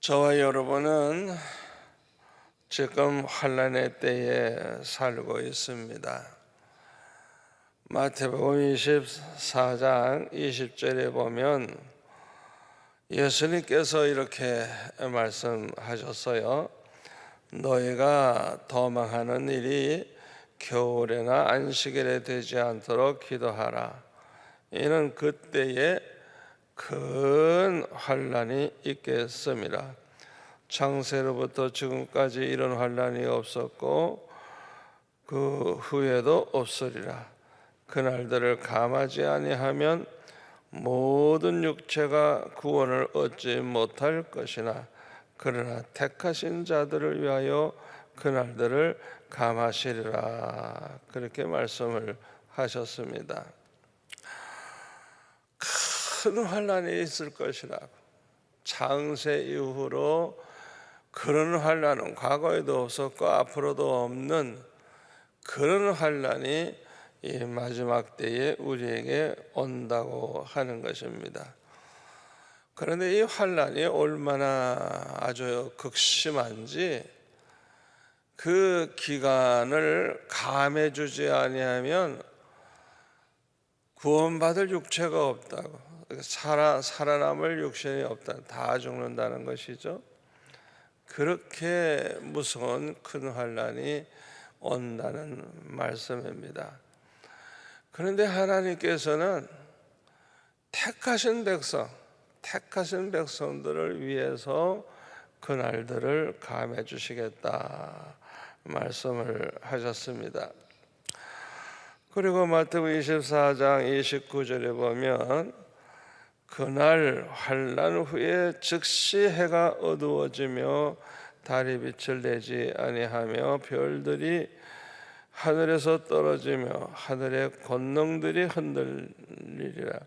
저와 여러분은 지금 환난의 때에 살고 있습니다. 마태복음 24장 20절에 보면 예수님께서 이렇게 말씀하셨어요. 너희가 도망하는 일이 겨울에나 안식일에 되지 않도록 기도하라. 이는 그때에 큰 환난이 있겠습니다. 창세로부터 지금까지 이런 환난이 없었고 그 후에도 없으리라. 그날들을 감하지 아니하면 모든 육체가 구원을 얻지 못할 것이나 그러나 택하신 자들을 위하여 그날들을 감하시리라. 그렇게 말씀을 하셨습니다. 큰 환난이 있을 것이라고. 창세 이후로 그런 환난은 과거에도 없었고 앞으로도 없는 그런 환난이 이 마지막 때에 우리에게 온다고 하는 것입니다. 그런데 이 환난이 얼마나 아주 극심한지 그 기간을 감해주지 아니하면 구원받을 육체가 없다고, 살아남을 육신이 없다, 다 죽는다는 것이죠. 그렇게 무서운 큰 환난이 온다는 말씀입니다. 그런데 하나님께서는 택하신 백성들을 위해서 그날들을 감해 주시겠다 말씀을 하셨습니다. 그리고 마태복음 24장 29절에 보면 그날 환난 후에 즉시 해가 어두워지며 달이 빛을 내지 아니하며 별들이 하늘에서 떨어지며 하늘의 권능들이 흔들리리라.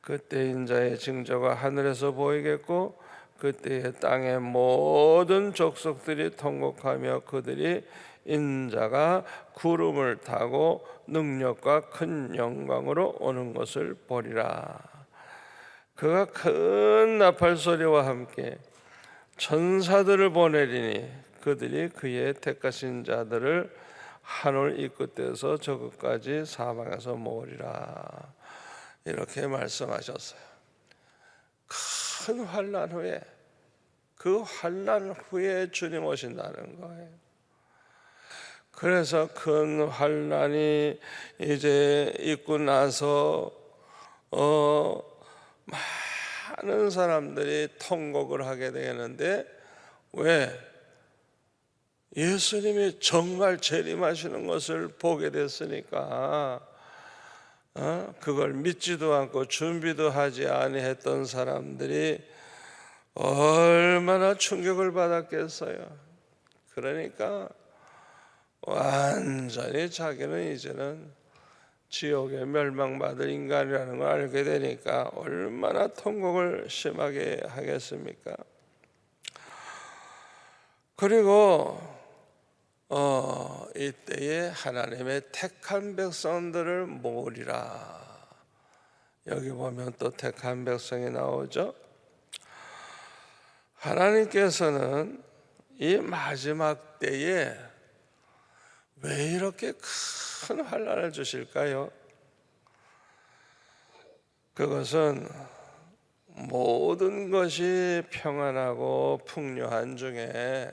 그때 인자의 징조가 하늘에서 보이겠고 그때에 땅의 모든 족속들이 통곡하며 그들이 인자가 구름을 타고 능력과 큰 영광으로 오는 것을 보리라. 그가 큰 나팔 소리와 함께 천사들을 보내리니 그들이 그의 택하신 자들을 하늘 이 끝에서 저 끝까지 사방에서 모으리라. 이렇게 말씀하셨어요. 큰 환난 후에, 그 환난 후에 주님 오신다는 거예요. 그래서 큰 환난이 이제 있고 나서 많은 사람들이 통곡을 하게 되는데, 왜? 예수님이 정말 재림하시는 것을 보게 됐으니까 그걸 믿지도 않고 준비도 하지 아니했던 사람들이 얼마나 충격을 받았겠어요. 그러니까 완전히 자기는 이제는 지옥에 멸망받을 인간이라는 걸 알게 되니까 얼마나 통곡을 심하게 하겠습니까? 그리고 이때에 하나님의 택한 백성들을 모으리라. 여기 보면 또 택한 백성이 나오죠. 하나님께서는 이 마지막 때에 왜 이렇게 큰 환난을 주실까요? 그것은 모든 것이 평안하고 풍요한 중에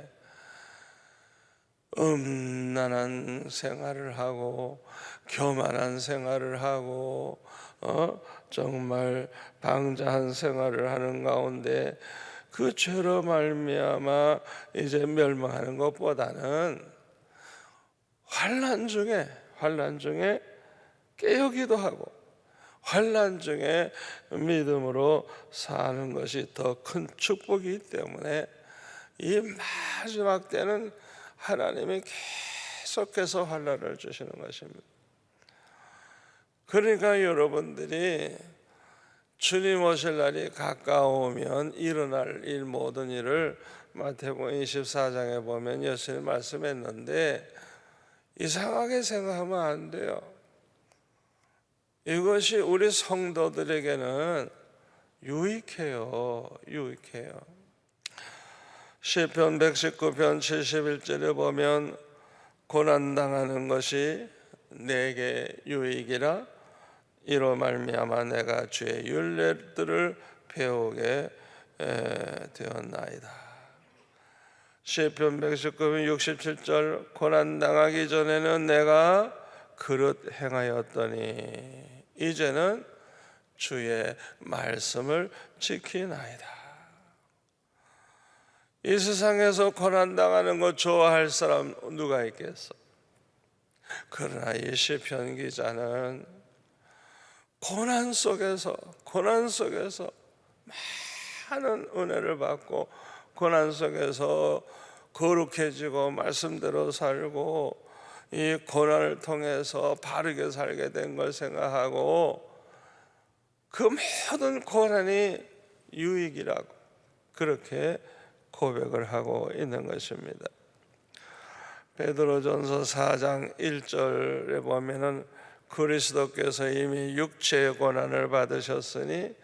음란한 생활을 하고 교만한 생활을 하고 정말 방자한 생활을 하는 가운데 그 죄로 말미암아 이제 멸망하는 것보다는 환난 중에 깨우기도 하고 환난 중에 믿음으로 사는 것이 더 큰 축복이기 때문에 이 마지막 때는 하나님이 계속해서 환난을 주시는 것입니다. 그러니까 여러분들이 주님 오실 날이 가까우면 일어날 일 모든 일을 마태복음 24장에 보면 예수님 말씀했는데 이상하게 생각하면 안 돼요. 이것이 우리 성도들에게는 유익해요. 시편 119편 71절에 보면 고난당하는 것이 내게 유익이라 이로 말미암아 내가 주의 율례들을 배우게 되었나이다. 시편 119편 67절 고난당하기 전에는 내가 그릇 행하였더니 이제는 주의 말씀을 지키나이다. 이 세상에서 고난당하는 거 좋아할 사람 누가 있겠어? 그러나 이 시편 기자는 고난 속에서 많은 은혜를 받고 고난 속에서 거룩해지고 말씀대로 살고 이 고난을 통해서 바르게 살게 된 걸 생각하고 그 모든 고난이 유익이라고 그렇게 고백을 하고 있는 것입니다. 베드로전서 4장 1절에 보면은 그리스도께서 이미 육체의 고난을 받으셨으니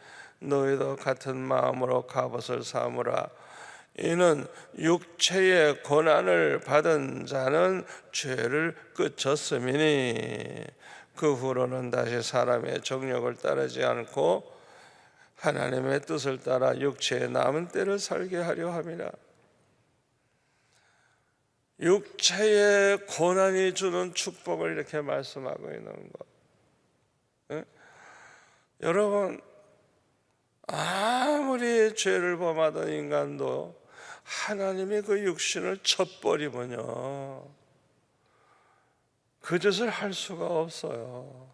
너희도 같은 마음으로 갑옷을 삼으라. 이는 육체의 고난을 받은 자는 죄를 끝쳤음이니 그 후로는 다시 사람의 정욕을 따르지 않고 하나님의 뜻을 따라 육체의 남은 때를 살게 하려 함이라. 육체의 고난이 주는 축복을 이렇게 말씀하고 있는 것. 네? 여러분 아무리 죄를 범하던 인간도 하나님이 그 육신을 쳐버리면요 그 짓을 할 수가 없어요.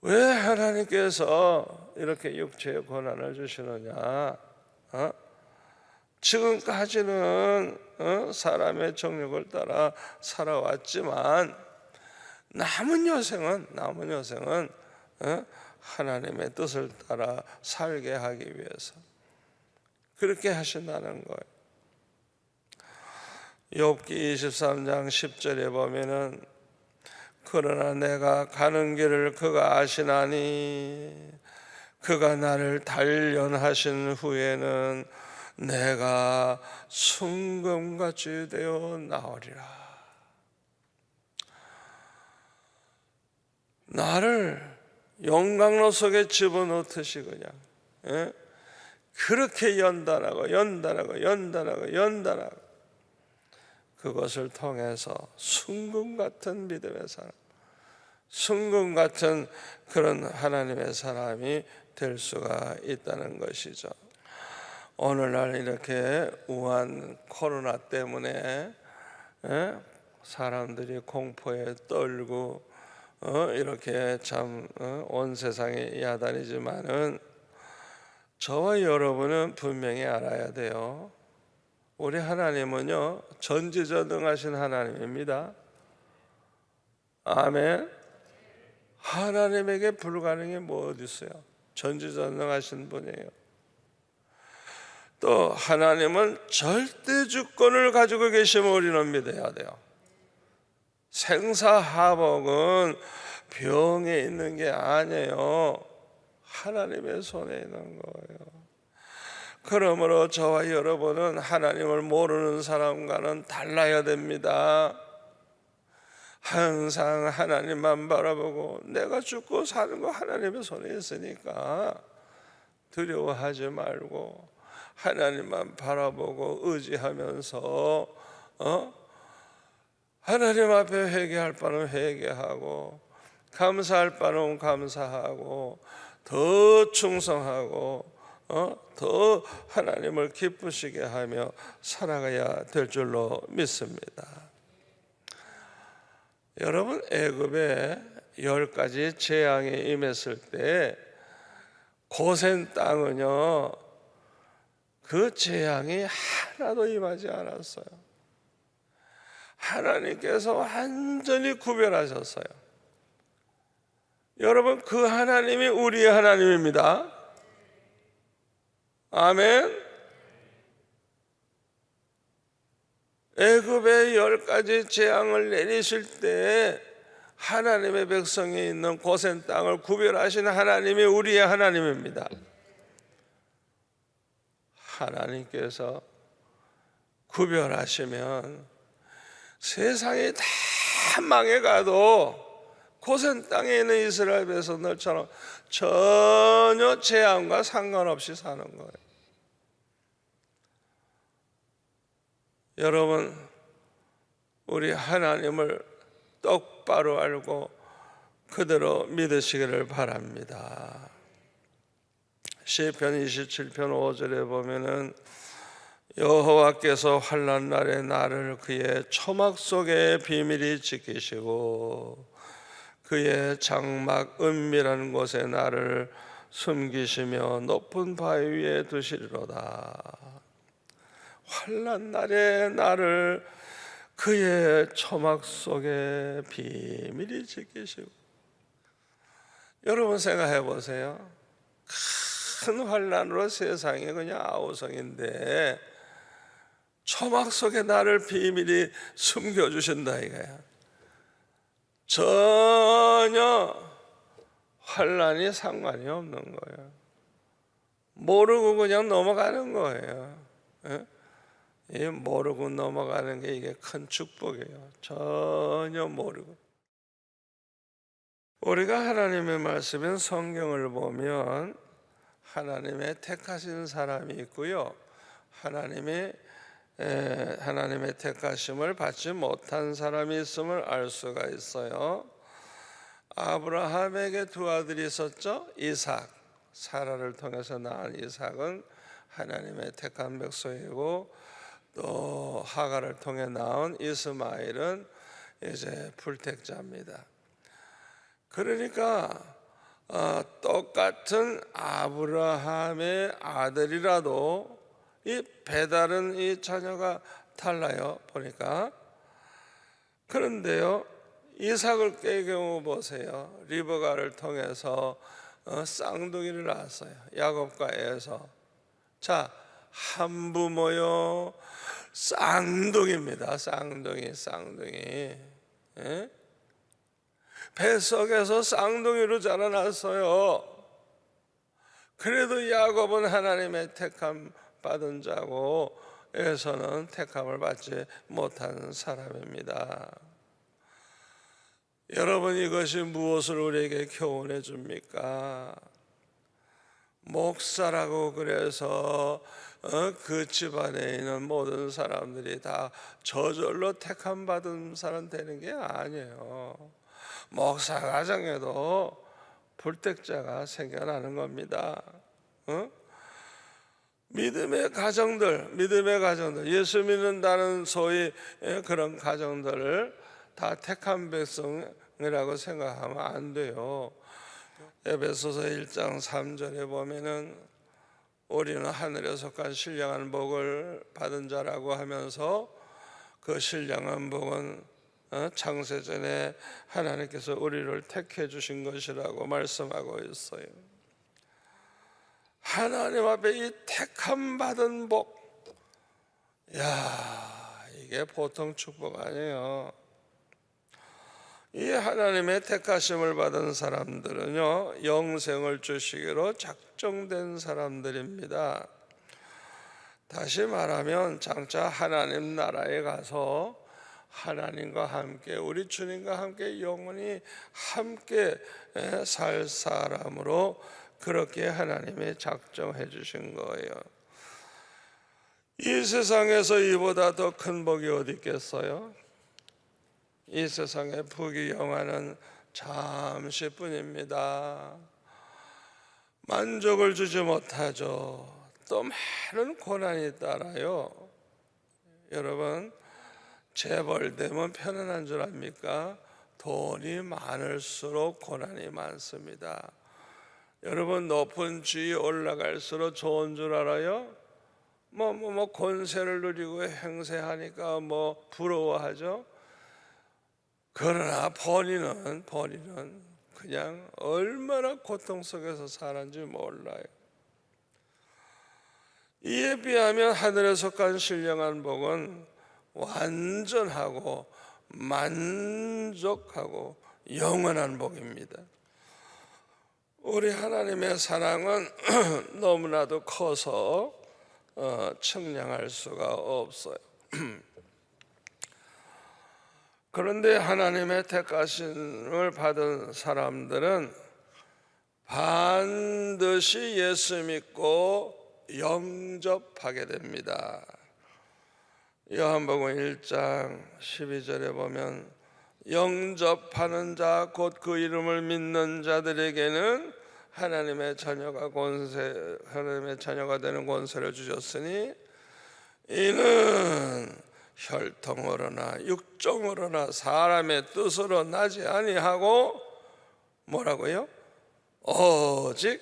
왜 하나님께서 이렇게 육체의 고난을 주시느냐? 지금까지는 사람의 정욕을 따라 살아왔지만 남은 여생은 하나님의 뜻을 따라 살게 하기 위해서 그렇게 하신다는 거예요. 욥기 23장 10절에 보면은 그러나 내가 가는 길을 그가 아시나니 그가 나를 단련하신 후에는 내가 순금같이 되어 나오리라. 나를 용광로 속에 집어넣듯이 그냥 그렇게 연단하고 그것을 통해서 순금 같은 믿음의 사람, 순금 같은 그런 하나님의 사람이 될 수가 있다는 것이죠. 오늘날 이렇게 우한 코로나 때문에 사람들이 공포에 떨고 이렇게 참 온 세상이 야단이지만은 저와 여러분은 분명히 알아야 돼요. 우리 하나님은요 전지전능하신 하나님입니다. 아멘. 하나님에게 불가능이 뭐 어디 있어요? 전지전능하신 분이에요. 또 하나님은 절대 주권을 가지고 계심을 우리는 믿어야 돼요. 생사화복은 병에 있는 게 아니에요. 하나님의 손에 있는 거예요. 그러므로 저와 여러분은 하나님을 모르는 사람과는 달라야 됩니다. 항상 하나님만 바라보고 내가 죽고 사는 거 하나님의 손에 있으니까 두려워하지 말고 하나님만 바라보고 의지하면서 하나님 앞에 회개할 바는 회개하고 감사할 바는 감사하고 더 충성하고 더 하나님을 기쁘시게 하며 살아가야 될 줄로 믿습니다. 여러분 애굽에 10가지 재앙이 임했을 때 고센 땅은요 그 재앙이 하나도 임하지 않았어요. 하나님께서 완전히 구별하셨어요. 여러분 그 하나님이 우리의 하나님입니다. 아멘. 애굽에 10가지 재앙을 내리실 때 하나님의 백성이 있는 고센 땅을 구별하신 하나님이 우리의 하나님입니다. 하나님께서 구별하시면 세상이 다 망해가도 고센 땅에 있는 이스라엘 백성들처럼 전혀 재앙과 상관없이 사는 거예요. 여러분, 우리 하나님을 똑바로 알고 그대로 믿으시기를 바랍니다. 시편 27편 5절에 보면은 여호와께서 환난 날에 나를 그의 초막 속에 비밀히 지키시고 그의 장막 은밀한 곳에 나를 숨기시며 높은 바위 위에 두시리로다. 환난 날에 나를 그의 초막 속에 비밀히 지키시고. 여러분 생각해 보세요. 큰 환난으로 세상이 그냥 아우성인데 초막 속에 나를 비밀히 숨겨주신다 이거야. 전혀 환난이 상관이 없는 거예요. 모르고 그냥 넘어가는 거예요. 예? 모르고 넘어가는 게 이게 큰 축복이에요. 전혀 모르고. 우리가 하나님의 말씀인 성경을 보면 하나님의 택하신 사람이 있고요, 하나님의 택하심을 받지 못한 사람이 있음을 알 수가 있어요. 아브라함에게 두 아들이 있었죠. 이삭, 사라를 통해서 낳은 이삭은 하나님의 택한 백성이고, 또 하가를 통해 낳은 이스마엘은 이제 불택자입니다. 그러니까 똑같은 아브라함의 아들이라도 이 배다른 이 자녀가 달라요, 보니까. 그런데요, 이삭을 경우 보세요. 리브가를 통해서 쌍둥이를 낳았어요. 야곱과 에서. 자, 한부모요 쌍둥이입니다. 쌍둥이. 예? 뱃속에서 쌍둥이로 자라났어요. 그래도 야곱은 하나님의 택함 받은 자고 에서는 택함을 받지 못하는 사람입니다. 여러분, 이것이 무엇을 우리에게 교훈해 줍니까? 목사라고 그래서 그 집안에 있는 모든 사람들이 다 저절로 택함 받은 사람 되는 게 아니에요. 목사 가정에도 불택자가 생겨나는 겁니다. 믿음의 가정들, 예수 믿는다는 소위 그런 가정들을 다 택한 백성이라고 생각하면 안 돼요. 에베소서 1장 3절에 보면은 우리는 하늘에 속한 신령한 복을 받은 자라고 하면서 그 신령한 복은 창세전에 하나님께서 우리를 택해 주신 것이라고 말씀하고 있어요. 하나님 앞에 이 택함 받은 복, 이게 보통 축복 아니에요. 이 하나님의 택하심을 받은 사람들은요, 영생을 주시기로 작정된 사람들입니다. 다시 말하면 장차 하나님 나라에 가서 하나님과 함께, 우리 주님과 함께 영원히 함께 살 사람으로 그렇게 하나님이 작정해 주신 거예요. 이 세상에서 이보다 더 큰 복이 어디 있겠어요? 이 세상의 복이 영원한 잠시뿐입니다. 만족을 주지 못하죠. 또 많은 고난이 따라요. 여러분, 재벌되면 편안한 줄 압니까? 돈이 많을수록 고난이 많습니다. 여러분, 높은 지위에 올라갈수록 좋은 줄 알아요? 권세를 누리고 행세하니까 부러워하죠. 그러나 본인은 그냥 얼마나 고통 속에서 살았는지 몰라요. 이에 비하면 하늘에 속한 신령한 복은 완전하고 만족하고 영원한 복입니다. 우리 하나님의 사랑은 너무나도 커서 측량할 수가 없어요. 그런데 하나님의 택하심을 받은 사람들은 반드시 예수 믿고 영접하게 됩니다. 요한복음 1장 12절에 보면 영접하는 자 곧 그 이름을 믿는 자들에게는 하나님의 자녀가 되는 권세를 주셨으니 이는 혈통으로나 육정으로나 사람의 뜻으로 나지 아니하고 뭐라고요? 오직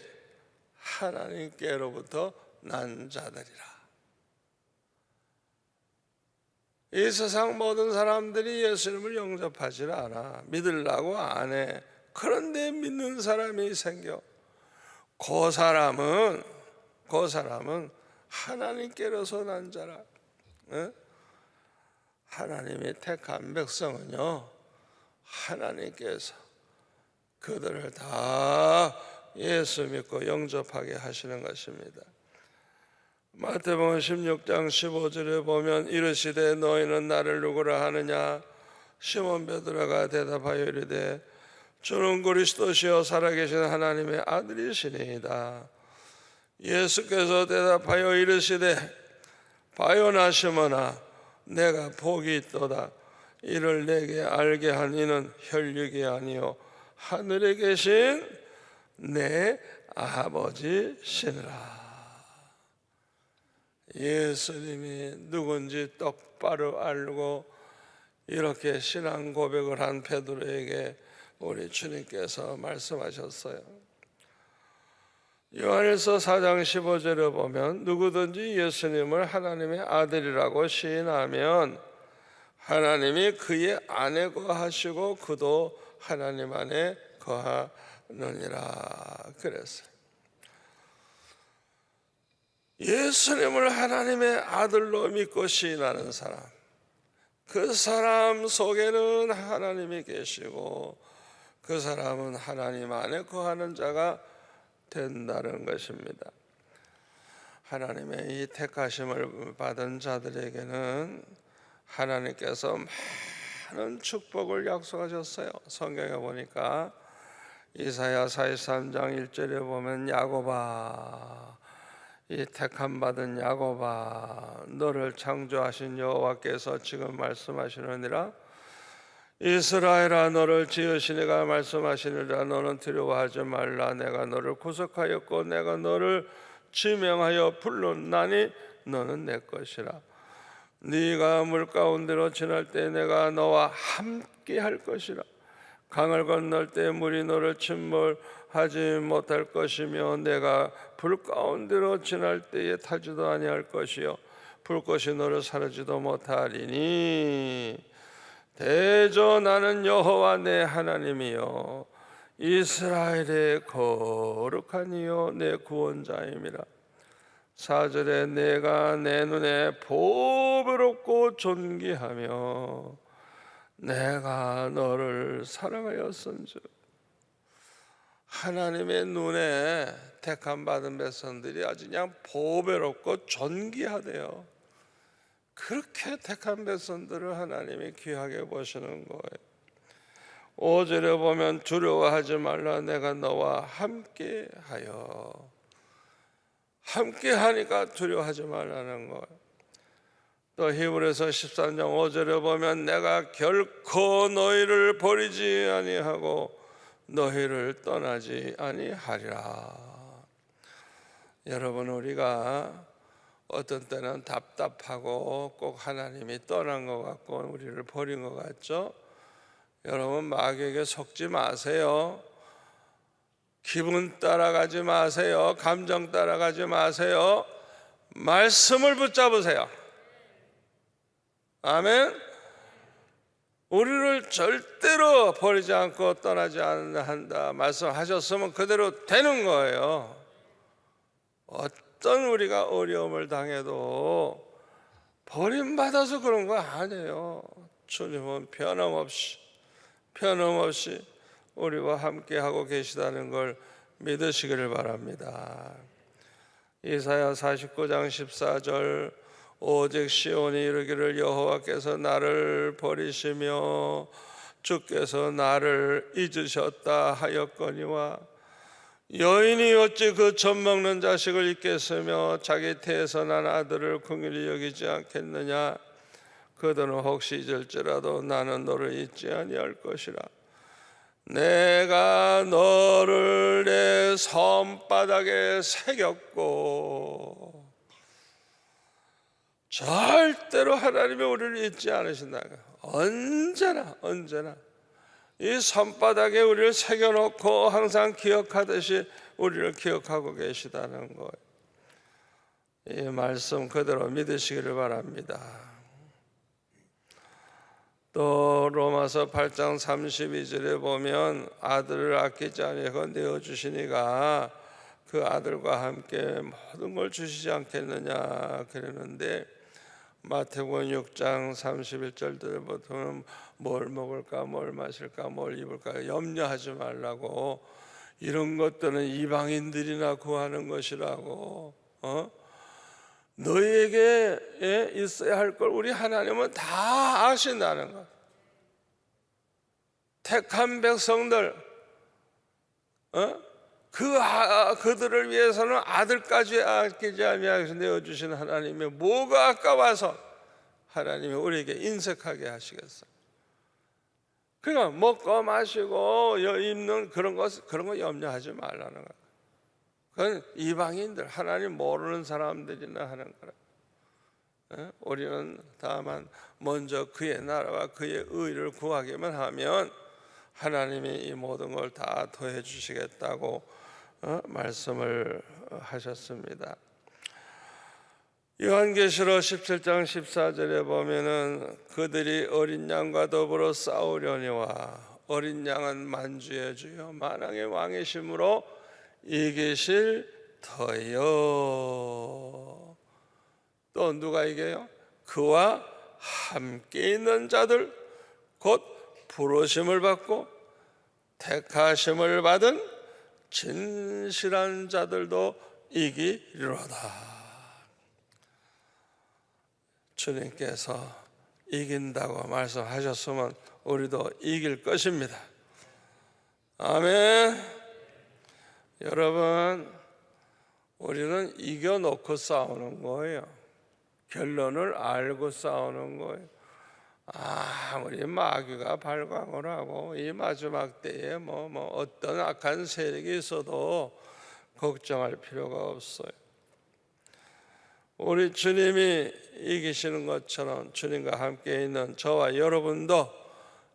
하나님께로부터 난 자들이라. 이 세상 모든 사람들이 예수님을 영접하지 않아. 믿으려고 안 해. 그런데 믿는 사람이 생겨. 그 사람은 하나님께로서 난 자라. 하나님이 택한 백성은요, 하나님께서 그들을 다 예수 믿고 영접하게 하시는 것입니다. 마태복음 16장 15절에 보면 이르시되 너희는 나를 누구라 하느냐? 시몬 베드로가 대답하여 이르되 주는 그리스도시요 살아계신 하나님의 아들이시니이다. 예수께서 대답하여 이르시되 바요나 시몬아 내가 복이 있도다. 이를 내게 알게 한 이는 혈육이 아니요 하늘에 계신 내 아버지시니라. 예수님이 누군지 똑바로 알고 이렇게 신앙 고백을 한 베드로에게 우리 주님께서 말씀하셨어요. 요한일서 4장 15절에 보면 누구든지 예수님을 하나님의 아들이라고 시인하면 하나님이 그의 안에 거하시고 그도 하나님 안에 거하느니라 그랬어요. 예수님을 하나님의 아들로 믿고 시인하는 사람, 그 사람 속에는 하나님이 계시고 그 사람은 하나님 안에 거하는 자가 된다는 것입니다. 하나님의 이 택하심을 받은 자들에게는 하나님께서 많은 축복을 약속하셨어요. 성경에 보니까 이사야 43장 1절에 보면 야곱아, 이 택함 받은 야곱아, 너를 창조하신 여호와께서 지금 말씀하시느니라. 이스라엘아, 너를 지으시니가 말씀하시느니라. 너는 두려워하지 말라. 내가 너를 구속하였고 내가 너를 지명하여 불렀나니 너는 내 것이라. 네가 물 가운데로 지날 때 내가 너와 함께 할 것이라. 강을 건널 때 물이 너를 침몰하지 못할 것이며 내가 불 가운데로 지날 때에 타지도 아니할 것이요 불꽃이 너를 사르지도 못하리니 대저 나는 여호와 내 하나님이요 이스라엘의 거룩한 이요 내 구원자임이라. 4절에 내가 내 눈에 보배롭고 존귀하며 내가 너를 사랑하였은즉. 하나님의 눈에 택함 받은 백성들이 아주 그냥 보배롭고 존귀하대요. 그렇게 택한 백성들을 하나님이 귀하게 보시는 거예요. 5절에 보면 두려워하지 말라. 내가 너와 함께하여. 함께하니까 두려워하지 말라는 거예요. 또 히브리서 13장 5절에 보면 내가 결코 너희를 버리지 아니하고 너희를 떠나지 아니하리라. 여러분, 우리가 어떤 때는 답답하고 꼭 하나님이 떠난 것 같고 우리를 버린 것 같죠? 여러분, 마귀에게 속지 마세요. 기분 따라가지 마세요. 감정 따라가지 마세요. 말씀을 붙잡으세요. 아멘. 우리를 절대로 버리지 않고 떠나지 않는다 말씀하셨으면 그대로 되는 거예요. 어떤 우리가 어려움을 당해도 버림받아서 그런 거 아니에요. 주님은 변함없이 우리와 함께 하고 계시다는 걸 믿으시기를 바랍니다. 이사야 49장 14절 오직 시온이 이르기를 여호와께서 나를 버리시며 주께서 나를 잊으셨다 하였거니와 여인이 어찌 그 젖먹는 자식을 잊겠으며 자기 태에서 난 아들을 긍휼히 여기지 않겠느냐. 그들은 혹시 잊을지라도 나는 너를 잊지 아니할 것이라. 내가 너를 내 손바닥에 새겼고. 절대로 하나님이 우리를 잊지 않으신다. 언제나 이 손바닥에 우리를 새겨놓고 항상 기억하듯이 우리를 기억하고 계시다는 거예요. 이 말씀 그대로 믿으시기를 바랍니다. 또 로마서 8장 32절에 보면 아들을 아끼지 아니하고 내어주시니가 그 아들과 함께 모든 걸 주시지 않겠느냐 그러는데, 마태복음 6장 31절들 보면 뭘 먹을까 뭘 마실까 뭘 입을까 염려하지 말라고, 이런 것들은 이방인들이나 구하는 것이라고, 너희에게 있어야 할 걸 우리 하나님은 다 아신다는 것. 택한 백성들, 그들을 위해서는 아들까지 아끼지 아니하셔서 내어주신 하나님이 뭐가 아까워서 하나님이 우리에게 인색하게 하시겠어요? 그러니까 먹고 마시고 입는 그런 거 염려하지 말라는 거예요. 그건 이방인들, 하나님 모르는 사람들이나 하는 거라. 우리는 다만 먼저 그의 나라와 그의 의를 구하기만 하면 하나님이 이 모든 걸 다 더해 주시겠다고 말씀을 하셨습니다. 요한계시록 17장 14절에 보면은 그들이 어린 양과 더불어 싸우려니와, 어린 양은 만주의 주요 만왕의 왕이심으로 이기실 터요. 또 누가 이겨요? 그와 함께 있는 자들, 곧 부르심을 받고 택하심을 받은 진실한 자들도 이기리로다. 주님께서 이긴다고 말씀하셨으면 우리도 이길 것입니다. 아멘. 여러분, 우리는 이겨놓고 싸우는 거예요. 결론을 알고 싸우는 거예요. 아무리 마귀가 발광을 하고 이 마지막 때에 어떤 악한 세력이 있어도 걱정할 필요가 없어요. 우리 주님이 이기시는 것처럼 주님과 함께 있는 저와 여러분도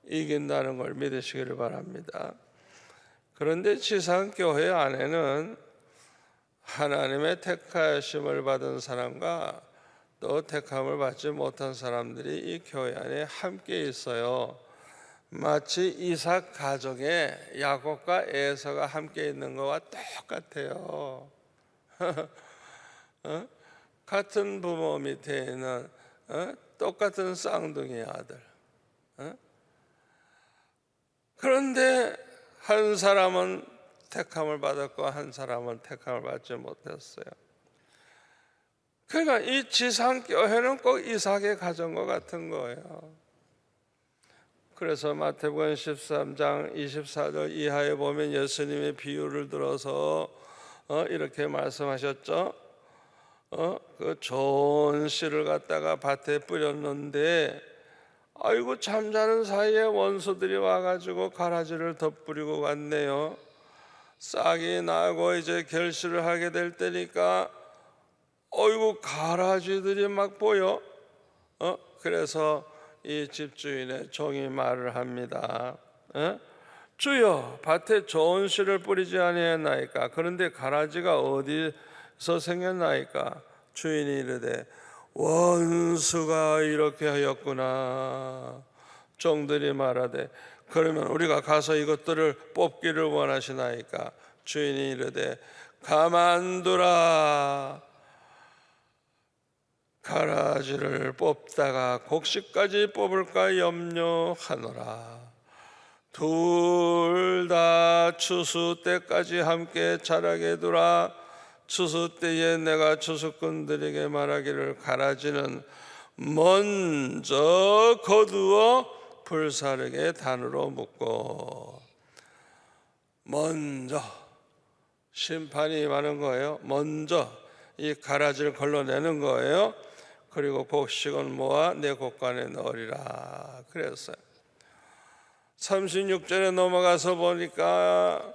이긴다는 걸 믿으시기를 바랍니다. 그런데 지상교회 안에는 하나님의 택하심을 받은 사람과 또 택함을 받지 못한 사람들이 이 교회 안에 함께 있어요. 마치 이삭 가족에 야곱과 에서가 함께 있는 것과 똑같아요. 같은 부모 밑에 있는 똑같은 쌍둥이 아들. 그런데 한 사람은 택함을 받았고 한 사람은 택함을 받지 못했어요. 그러니까 이 지상교회는 꼭 이삭의 가정과 같은 거예요. 그래서 마태복음 13장 24절 이하에 보면 예수님의 비유를 들어서 이렇게 말씀하셨죠. 그 좋은 씨를 갖다가 밭에 뿌렸는데 아이고 잠자는 사이에 원수들이 와가지고 가라지를 덧뿌리고 갔네요. 싹이 나고 이제 결실을 하게 될 때니까 어이구 가라지들이 막 보여. 그래서 이 집주인의 종이 말을 합니다. 주여, 밭에 좋은 씨를 뿌리지 아니했나이까? 그런데 가라지가 어디서 생겼나이까? 주인이 이르되 원수가 이렇게 하였구나. 종들이 말하되 그러면 우리가 가서 이것들을 뽑기를 원하시나이까? 주인이 이르되 가만두라. 가라지를 뽑다가 곡식까지 뽑을까 염려하노라. 둘 다 추수 때까지 함께 자라게 두라. 추수 때에 내가 추수꾼들에게 말하기를 가라지는 먼저 거두어 불사르게 단으로 묶고. 먼저 심판이 임하는 거예요. 먼저 이 가라지를 걸러내는 거예요. 그리고 곡식은 모아 내 곡간에 넣으리라 그랬어요. 36절에 넘어가서 보니까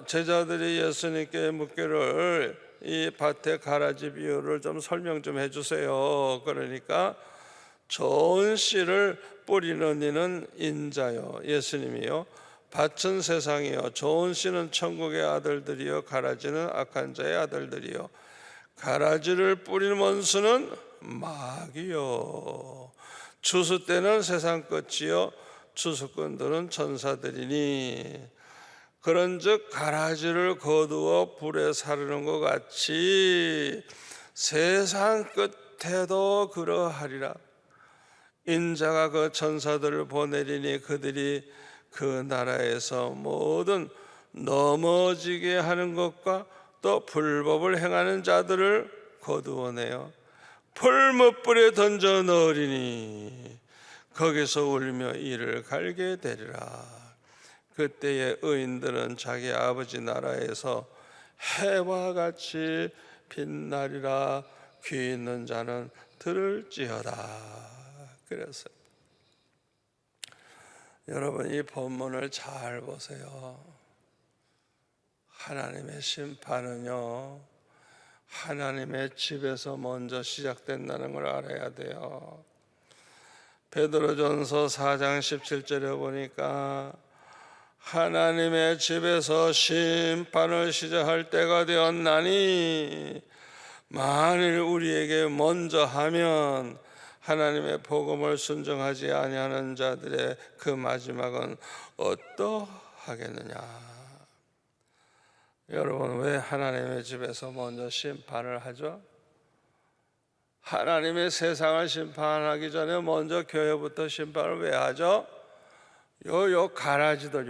제자들이 예수님께 묻기를 이 밭의 가라지 비유를 좀 설명 좀 해주세요. 그러니까 좋은 씨를 뿌리는 이는 인자요, 예수님이요, 밭은 세상이요, 좋은 씨는 천국의 아들들이요, 가라지는 악한 자의 아들들이요, 가라지를 뿌리는 원수는 마귀요, 추수 때는 세상 끝이요, 추수꾼들은 천사들이니. 그런즉 가라지를 거두어 불에 사르는 것 같이 세상 끝에도 그러하리라. 인자가 그 천사들을 보내리니 그들이 그 나라에서 모든 넘어지게 하는 것과 또 불법을 행하는 자들을 거두어내어 풀무불에 던져 넣으리니 거기서 울며 이를 갈게 되리라. 그때의 의인들은 자기 아버지 나라에서 해와 같이 빛나리라. 귀 있는 자는 들을지어다. 그래서 여러분, 이 본문을 잘 보세요. 하나님의 심판은요, 하나님의 집에서 먼저 시작된다는 걸 알아야 돼요. 베드로전서 4장 17절에 보니까 하나님의 집에서 심판을 시작할 때가 되었나니 만일 우리에게 먼저 하면 하나님의 복음을 순종하지 아니하는 자들의 그 마지막은 어떠하겠느냐. 여러분, 왜 하나님의 집에서 먼저 심판을 하죠? 하나님의 세상을 심판하기 전에 먼저 교회부터 심판을 왜 하죠? 요 가라지들,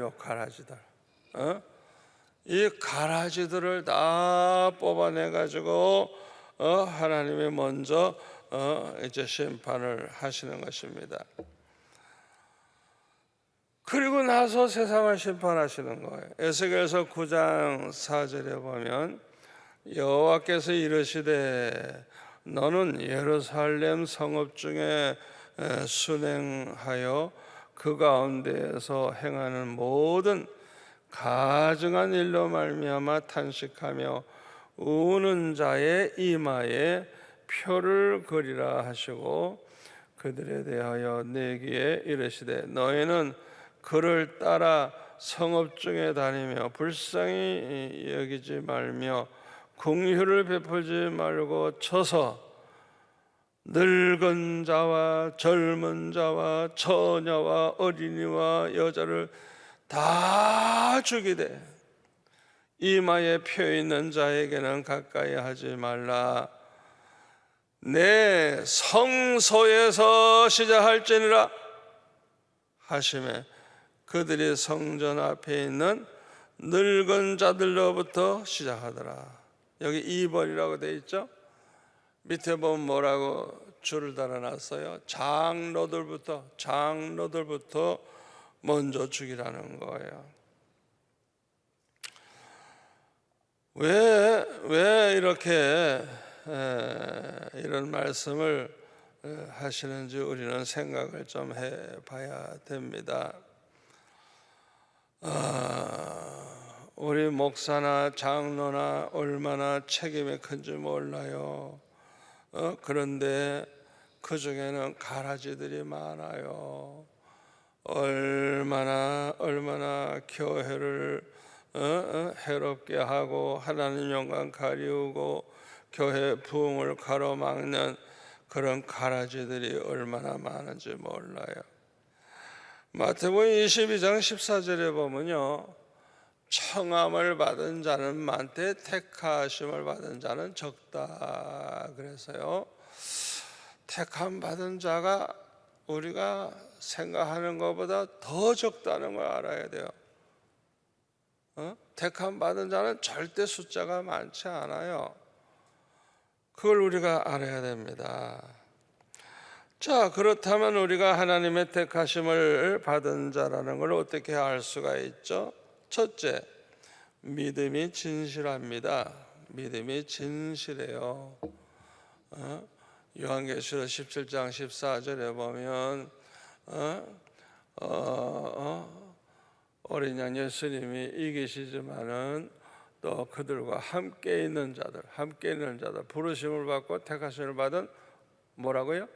이 가라지들을 다 뽑아내 가지고 하나님이 먼저 이제 심판을 하시는 것입니다. 그리고 나서 세상을 심판하시는 거예요. 에스겔서 9장 4절에 보면 여호와께서 이르시되 너는 예루살렘 성읍 중에 순행하여 그 가운데에서 행하는 모든 가증한 일로 말미암아 탄식하며 우는 자의 이마에 표를 그리라 하시고 그들에 대하여 내기에 이르시되 너희는 그를 따라 성읍 중에 다니며 불쌍히 여기지 말며 긍휼을 베풀지 말고 쳐서 늙은 자와 젊은 자와 처녀와 어린이와 여자를 다 죽이되 이마에 표 있는 자에게는 가까이 하지 말라. 내 성소에서 시작할지니라 하시매 그들이 성전 앞에 있는 늙은 자들로부터 시작하더라. 여기 2번이라고 되어 있죠? 밑에 보면 뭐라고 줄을 달아놨어요? 장로들부터 먼저 죽이라는 거예요. 왜 이렇게 이런 말씀을 하시는지 우리는 생각을 좀 해봐야 됩니다. 우리 목사나 장로나 얼마나 책임이 큰지 몰라요. 그런데 그 중에는 가라지들이 많아요. 얼마나 교회를 해롭게 하고 하나님 영광 가리우고 교회 부흥을 가로막는 그런 가라지들이 얼마나 많은지 몰라요. 마태복음 22장 14절에 보면요, 청함을 받은 자는 많되 택하심을 받은 자는 적다. 그래서요, 택함 받은 자가 우리가 생각하는 것보다 더 적다는 걸 알아야 돼요. 택함 받은 자는 절대 숫자가 많지 않아요. 그걸 우리가 알아야 됩니다. 자, 그렇다면 우리가 하나님의 택하심을 받은 자라는 걸 어떻게 알 수가 있죠? 첫째, 믿음이 진실합니다. 믿음이 진실해요. 요한계시록 17장 14절에 보면 어린 양 예수님이 이기시지만은 또 그들과 함께 있는 자들 부르심을 받고 택하심을 받은 뭐라고요?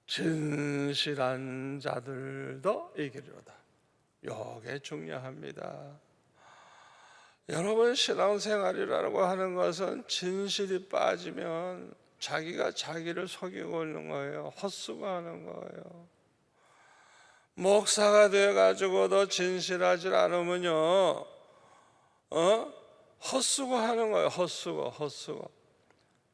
진실한 자들도 이기리로다. 이게 중요합니다. 여러분, 신앙생활이라고 하는 것은 진실이 빠지면 자기가 자기를 속이고 있는 거예요. 헛수고하는 거예요. 목사가 돼가지고도 진실하지 않으면요, 헛수고하는 거예요. 헛수고.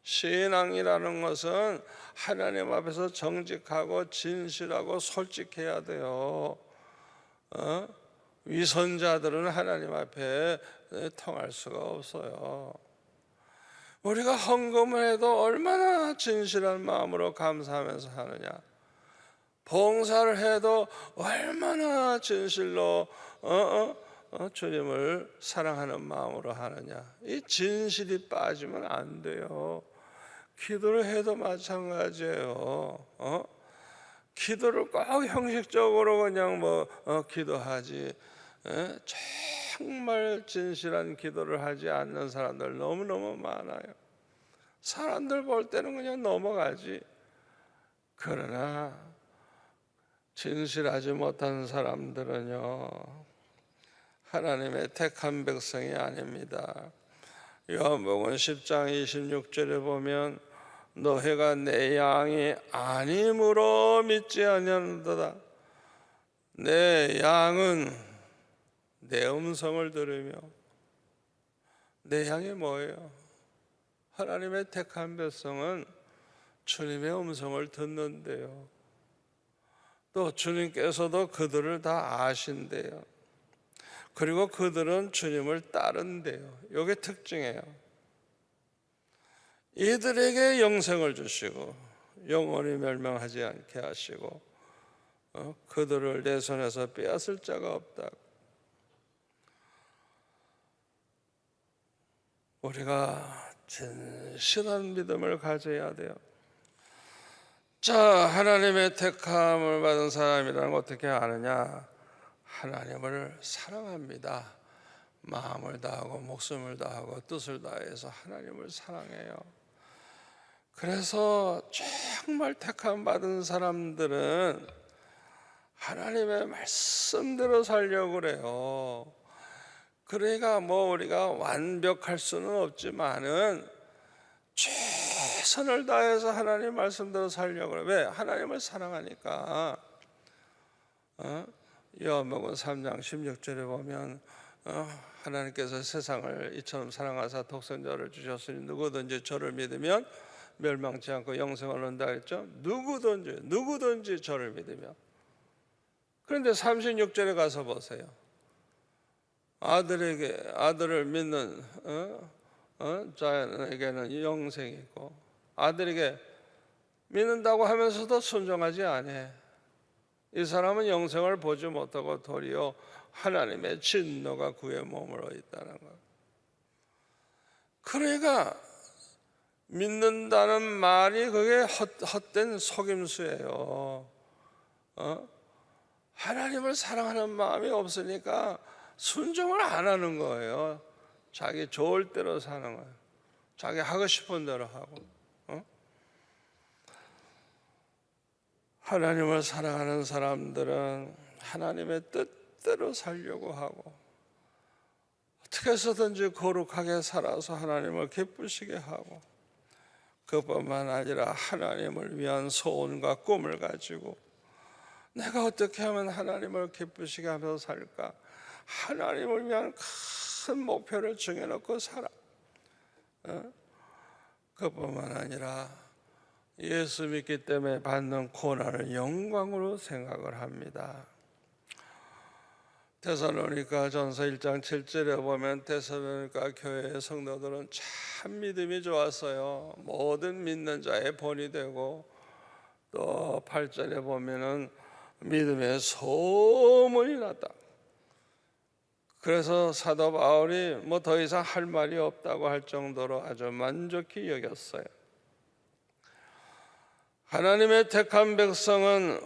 신앙이라는 것은 하나님 앞에서 정직하고 진실하고 솔직해야 돼요. 위선자들은 하나님 앞에 통할 수가 없어요. 우리가 헌금을 해도 얼마나 진실한 마음으로 감사하면서 하느냐, 봉사를 해도 얼마나 진실로 주님을 사랑하는 마음으로 하느냐. 이 진실이 빠지면 안 돼요. 기도를 해도 마찬가지예요. 기도를 꼭 형식적으로 그냥 기도하지, 정말 진실한 기도를 하지 않는 사람들 너무너무 많아요. 사람들 볼 때는 그냥 넘어가지. 그러나 진실하지 못한 사람들은요, 하나님의 택한 백성이 아닙니다. 요한복음 10장 26절에 보면 너희가 내 양이 아님으로 믿지 아니하는도다. 내 양은 내 음성을 들으며, 내 양이 뭐예요? 하나님의 택한 백성은 주님의 음성을 듣는데요, 또 주님께서도 그들을 다 아신대요. 그리고 그들은 주님을 따른대요. 이게 특징이에요. 이들에게 영생을 주시고 영원히 멸망하지 않게 하시고 그들을 내 손에서 빼앗을 자가 없다. 우리가 진실한 믿음을 가져야 돼요. 자, 하나님의 택함을 받은 사람이라는 걸 어떻게 아느냐? 하나님을 사랑합니다. 마음을 다하고 목숨을 다하고 뜻을 다해서 하나님을 사랑해요. 그래서 정말 택함 받은 사람들은 하나님의 말씀대로 살려고 그래요. 그러니까 우리가 완벽할 수는 없지만은 최선을 다해서 하나님 말씀대로 살려고 그래요. 왜? 하나님을 사랑하니까. 요한복음 3장 16절에 보면 하나님께서 세상을 이처럼 사랑하사 독생자를 주셨으니 누구든지 저를 믿으면 멸망치 않고 영생을 얻는다 했죠. 누구든지 저를 믿으면. 그런데 36절에 가서 보세요. 아들을 믿는 자에게는 영생이 있고, 아들에게 믿는다고 하면서도 순종하지 않아. 이 사람은 영생을 보지 못하고 도리어 하나님의 진노가 그의 몸으로 있다는 것. 그러니까 믿는다는 말이 그게 헛된 속임수예요. 하나님을 사랑하는 마음이 없으니까 순종을 안 하는 거예요. 자기 좋을 대로 사는 거예요. 자기 하고 싶은 대로 하고. 하나님을 사랑하는 사람들은 하나님의 뜻대로 살려고 하고, 어떻게 해서든지 거룩하게 살아서 하나님을 기쁘시게 하고, 그뿐만 아니라 하나님을 위한 소원과 꿈을 가지고 내가 어떻게 하면 하나님을 기쁘시게 하면서 살까? 하나님을 위한 큰 목표를 정해놓고 살아. 그뿐만 아니라 예수 믿기 때문에 받는 고난을 영광으로 생각을 합니다. 데살로니가 전서 1장 7절에 보면 데살로니가 교회의 성도들은 참 믿음이 좋았어요. 모든 믿는 자의 본이 되고, 또 8절에 보면은 믿음의 소문이 났다. 그래서 사도 바울이 뭐 더 이상 할 말이 없다고 할 정도로 아주 만족히 여겼어요. 하나님의 택한 백성은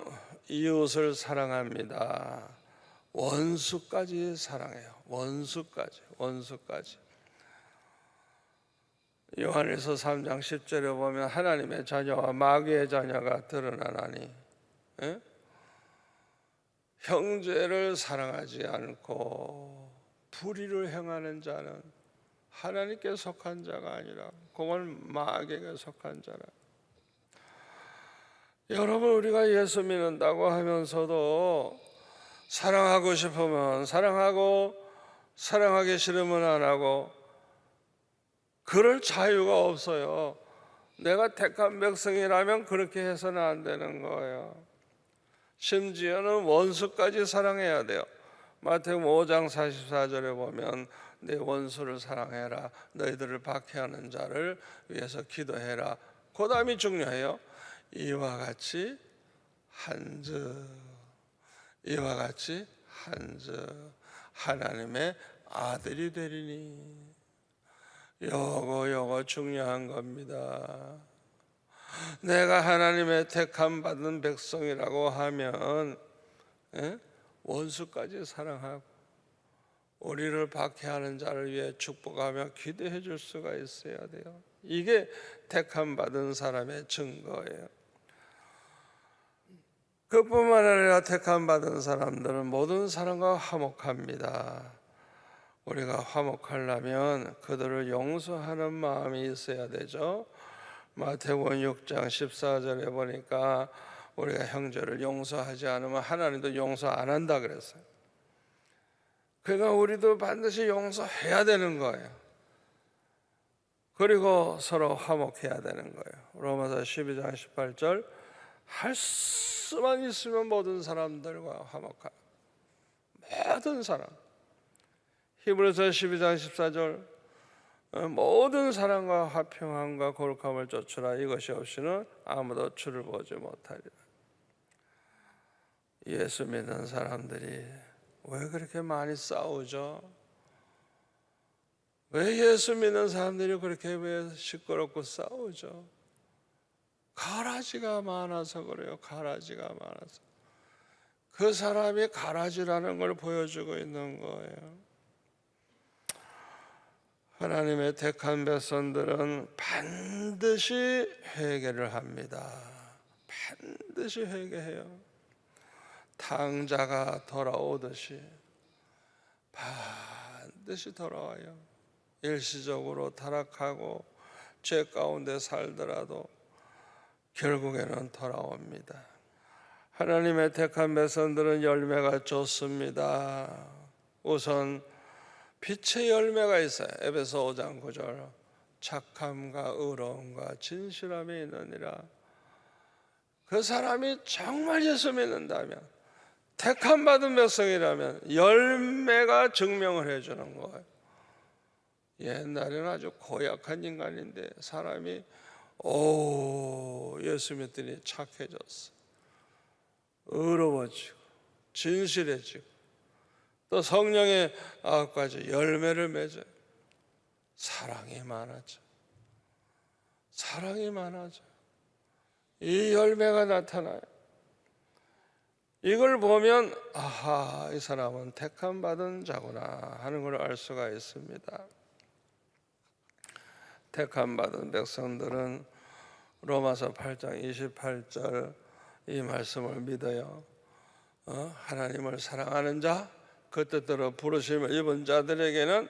이웃을 사랑합니다. 원수까지 사랑해요. 원수까지. 요한일서 3장 10절에 보면 하나님의 자녀와 마귀의 자녀가 드러나나니, 형제를 사랑하지 않고 불의를 행하는 자는 하나님께 속한 자가 아니라 그건 마귀에게 속한 자라. 여러분, 우리가 예수 믿는다고 하면서도 사랑하고 싶으면 사랑하고, 사랑하기 싫으면 안 하고, 그럴 자유가 없어요. 내가 택한 백성이라면 그렇게 해서는 안 되는 거예요. 심지어는 원수까지 사랑해야 돼요. 마태복음 5장 44절에 보면 내 원수를 사랑해라, 너희들을 박해하는 자를 위해서 기도해라. 그 다음이 중요해요. 이와 같이 한즉 하나님의 아들이 되리니. 요거 중요한 겁니다. 내가 하나님의 택함 받은 백성이라고 하면 원수까지 사랑하고 우리를 박해하는 자를 위해 축복하며 기도해 줄 수가 있어야 돼요. 이게 택함 받은 사람의 증거예요. 그뿐만 아니라 택함 받은 사람들은 모든 사람과 화목합니다. 우리가 화목하려면 그들을 용서하는 마음이 있어야 되죠. 마태복음 6장 14절에 보니까 우리가 형제를 용서하지 않으면 하나님도 용서 안 한다 그랬어요. 그러니까 우리도 반드시 용서해야 되는 거예요. 그리고 서로 화목해야 되는 거예요. 로마서 12장 18절 할 수만 있으면 모든 사람들과 화목하라. 모든 사람. 히브리서 12장 14절 모든 사람과 화평함과 거룩함을 쫓으라. 이것이 없이는 아무도 주를 보지 못하리라. 예수 믿는 사람들이 왜 그렇게 많이 싸우죠? 왜 예수 믿는 사람들이 그렇게 왜 시끄럽고 싸우죠? 가라지가 많아서 그래요. 가라지가 많아서. 그 사람이 가라지라는 걸 보여주고 있는 거예요. 하나님의 택한 백성들은 반드시 회개를 합니다. 반드시 회개해요. 탕자가 돌아오듯이 반드시 돌아와요. 일시적으로 타락하고 죄 가운데 살더라도 결국에는 돌아옵니다. 하나님의 택한 백성들은 열매가 좋습니다. 우선 빛의 열매가 있어요. 에베소 5장 9절 착함과 의로움과 진실함이 있느니라. 그 사람이 정말 예수 믿는다면, 택함 받은 백성이라면 열매가 증명을 해주는 거예요. 옛날에는 아주 고약한 인간인데 사람이 예수 믿더니 착해졌어. 의로워지고 진실해지고 또 성령의 9가지 열매를 맺어요. 사랑이 많아져. 이 열매가 나타나요. 이걸 보면 이 사람은 택함 받은 자구나 하는 걸 알 수가 있습니다. 택함 받은 백성들은 로마서 8장 28절 이 말씀을 믿어요. 하나님을 사랑하는 자, 그 뜻대로 부르심을 입은 자들에게는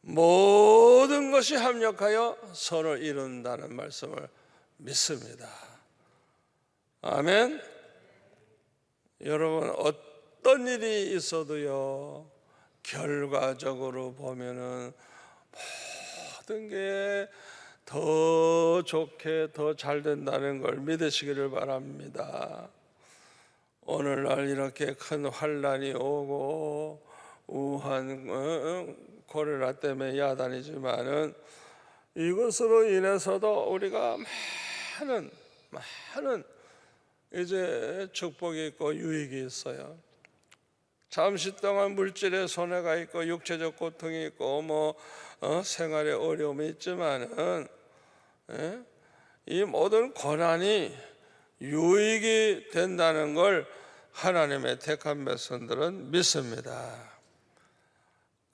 모든 것이 합력하여 선을 이룬다는 말씀을 믿습니다. 아멘. 여러분, 어떤 일이 있어도요, 결과적으로 보면은 모든 게 더 좋게 더 잘 된다는 걸 믿으시기를 바랍니다. 오늘날 이렇게 큰 환란이 오고 우한 고레라 때문에 야단이지만은 이것으로 인해서도 우리가 많은 이제 축복이 있고 유익이 있어요. 잠시 동안 물질의 손해가 있고 육체적 고통이 있고 생활에 어려움이 있지만은 이 모든 고난이 유익이 된다는 걸 하나님의 택한 백성들은 믿습니다.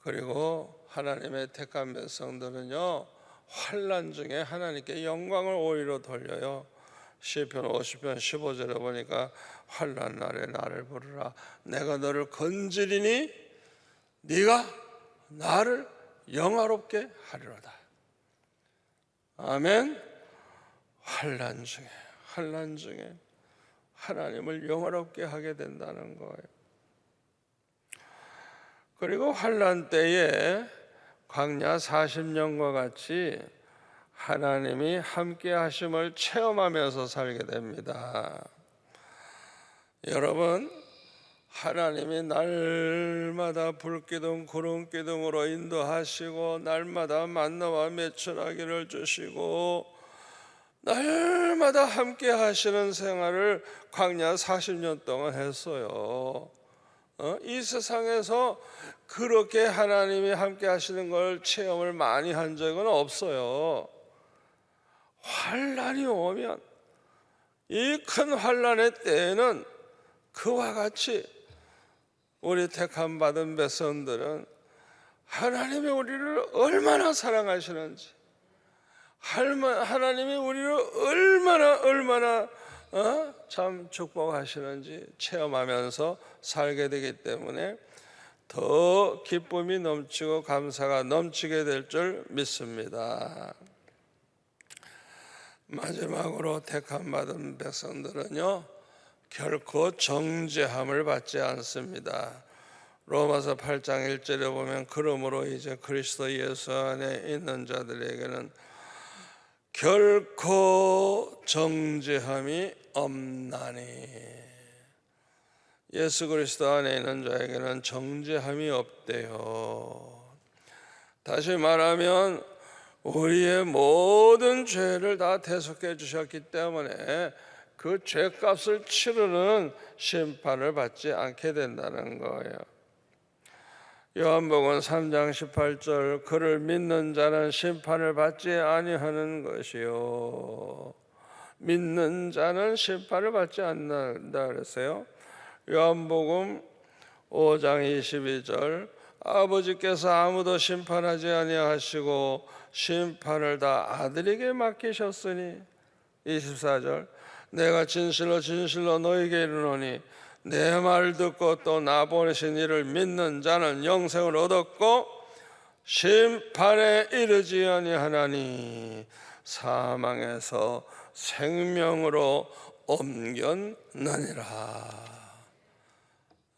그리고 하나님의 택한 백성들은요, 환난 중에 하나님께 영광을 오히려 돌려요. 시편 50편 15절에 보니까 환난 날에 나를 부르라, 내가 너를 건지리니 네가 나를 영화롭게 하리로다. 아멘. 환난 중에 하나님을 영화롭게 하게 된다는 거예요. 그리고 환난 때에 광야 40년과 같이 하나님이 함께 하심을 체험하면서 살게 됩니다. 여러분, 하나님이 날마다 불기둥 구름기둥으로 인도하시고 날마다 만나와 매출하기를 주시고 날마다 함께 하시는 생활을 광야 40년 동안 했어요. 이 세상에서 그렇게 하나님이 함께 하시는 걸 체험을 많이 한 적은 없어요. 환란이 오면, 이 큰 환란의 때에는 그와 같이 우리 택함 받은 백성들은 하나님이 우리를 얼마나 사랑하시는지, 하나님이 우리를 얼마나 참 축복하시는지 체험하면서 살게 되기 때문에 더 기쁨이 넘치고 감사가 넘치게 될 줄 믿습니다. 마지막으로 택함 받은 백성들은요, 결코 정죄함을 받지 않습니다. 로마서 8장 1절에 보면 그러므로 이제 그리스도 예수 안에 있는 자들에게는 결코 정죄함이 없나니, 예수 그리스도 안에 있는 자에게는 정죄함이 없대요. 다시 말하면 우리의 모든 죄를 다 대속해 주셨기 때문에 그 죄값을 치르는 심판을 받지 않게 된다는 거예요. 요한복음 3장 18절, 그를 믿는 자는 심판을 받지 아니하는 것이요, 믿는 자는 심판을 받지 않는다 그랬어요. 요한복음 5장 22절, 아버지께서 아무도 심판하지 아니하시고 심판을 다 아들에게 맡기셨으니, 24절, 내가 진실로 너에게 이르노니 내 말 듣고 또 나 보내신 이를 믿는 자는 영생을 얻었고 심판에 이르지 아니하나니 사망에서 생명으로 옮겼느니라.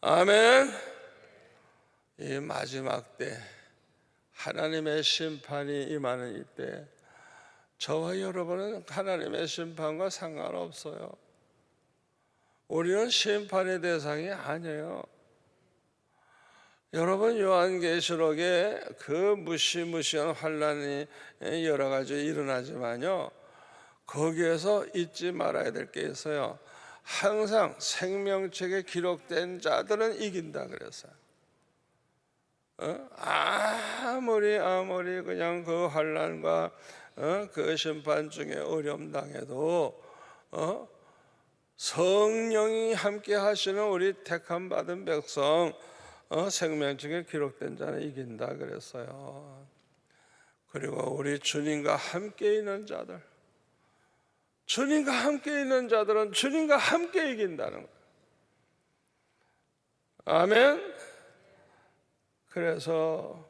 아멘. 이 마지막 때 하나님의 심판이 임하는 이때 저와 여러분은 하나님의 심판과 상관없어요. 우리는 심판의 대상이 아니에요. 여러분, 요한계시록에 그 무시무시한 환란이 여러 가지 일어나지만요, 거기에서 잊지 말아야 될 게 있어요. 항상 생명책에 기록된 자들은 이긴다 그랬어요. 아무리 그냥 그 환란과 그 심판 중에 어려움 당해도 성령이 함께 하시는 우리 택함 받은 백성, 생명책에 기록된 자는 이긴다 그랬어요. 그리고 우리 주님과 함께 있는 자들, 주님과 함께 있는 자들은 주님과 함께 이긴다는 거예요. 아멘. 그래서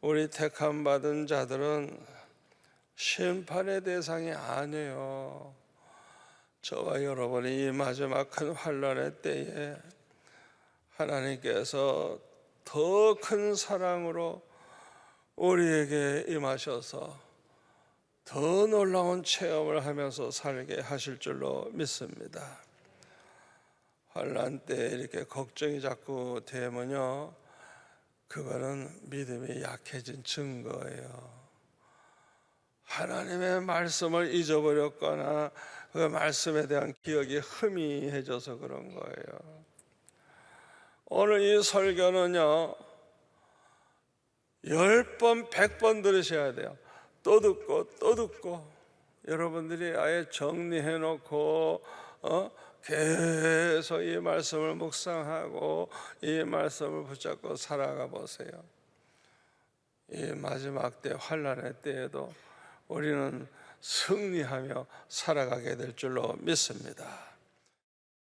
우리 택함 받은 자들은 심판의 대상이 아니에요. 저와 여러분이 이 마지막 큰 환란의 때에 하나님께서 더 큰 사랑으로 우리에게 임하셔서 더 놀라운 체험을 하면서 살게 하실 줄로 믿습니다. 환난 때 이렇게 걱정이 자꾸 되면요, 그거는 믿음이 약해진 증거예요. 하나님의 말씀을 잊어버렸거나 그 말씀에 대한 기억이 희미해져서 그런 거예요. 오늘 이 설교는요, 10번 100번 들으셔야 돼요. 또 듣고 또 듣고 여러분들이 아예 정리해 놓고 계속 이 말씀을 묵상하고 이 말씀을 붙잡고 살아가 보세요. 이 마지막 때 환난의 때에도 우리는 승리하며 살아가게 될 줄로 믿습니다.